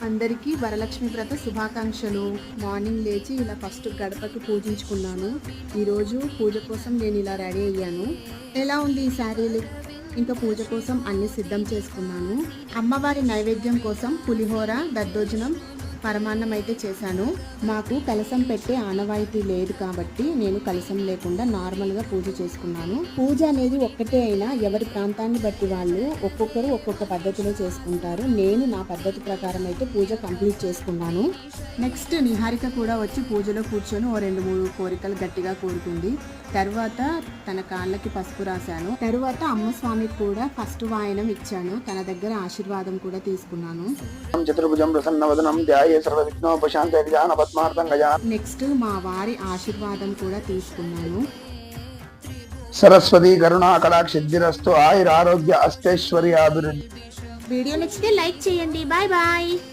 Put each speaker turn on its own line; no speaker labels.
అందరికీ వరలక్ష్మి వ్రత శుభాకాంక్షలు. మార్నింగ్ లేచి ఇలా ఫస్ట్ గడపకి పూజించుకున్నాను. ఈరోజు పూజ కోసం నేను ఇలా రెడీ అయ్యాను. ఎలా ఉంది ఈ శారీ లుక్? ఇంకా పూజ కోసం అన్ని సిద్ధం చేసుకున్నాను. అమ్మవారి నైవేద్యం కోసం పులిహోర, దద్దోజనం, పరమాన్నం అయితే చేశాను. నాకు కలసం పెట్టే ఆనవాయితీ లేదు కాబట్టి నేను కలసం లేకుండా నార్మల్గా పూజ చేసుకున్నాను. పూజ అనేది ఒక్కటే అయినా ఎవరి ప్రాంతాన్ని బట్టి వాళ్ళు ఒక్కొక్కరు ఒక్కొక్క పద్ధతిలో చేసుకుంటారు. నేను నా పద్ధతి ప్రకారం అయితే పూజ కంప్లీట్ చేసుకున్నాను. నెక్స్ట్ నిహారిక కూడా వచ్చి పూజలో కూర్చొని 2-3 కోరికలు గట్టిగా కోరుకుంది. తర్వాత తన కాళ్ళకి పసుపు రాశాను. తర్వాత అమ్మ స్వామికి కూడా ఫస్ట్ వాయనం ఇచ్చాను. తన దగ్గర ఆశీర్వాదం కూడా తీసుకున్నాను. నెక్స్ట్ మా వారి ఆశీర్వాదం కూడా తీసుకున్నాను.
సరస్వతి కరుణా కటాక్షిద్ధిరస్తు ఆయుర ఆరోగ్య అష్టైశ్వర్య అభివృద్ధి.
వీడియో నచ్చితే లైక్ చేయండి. Bye bye.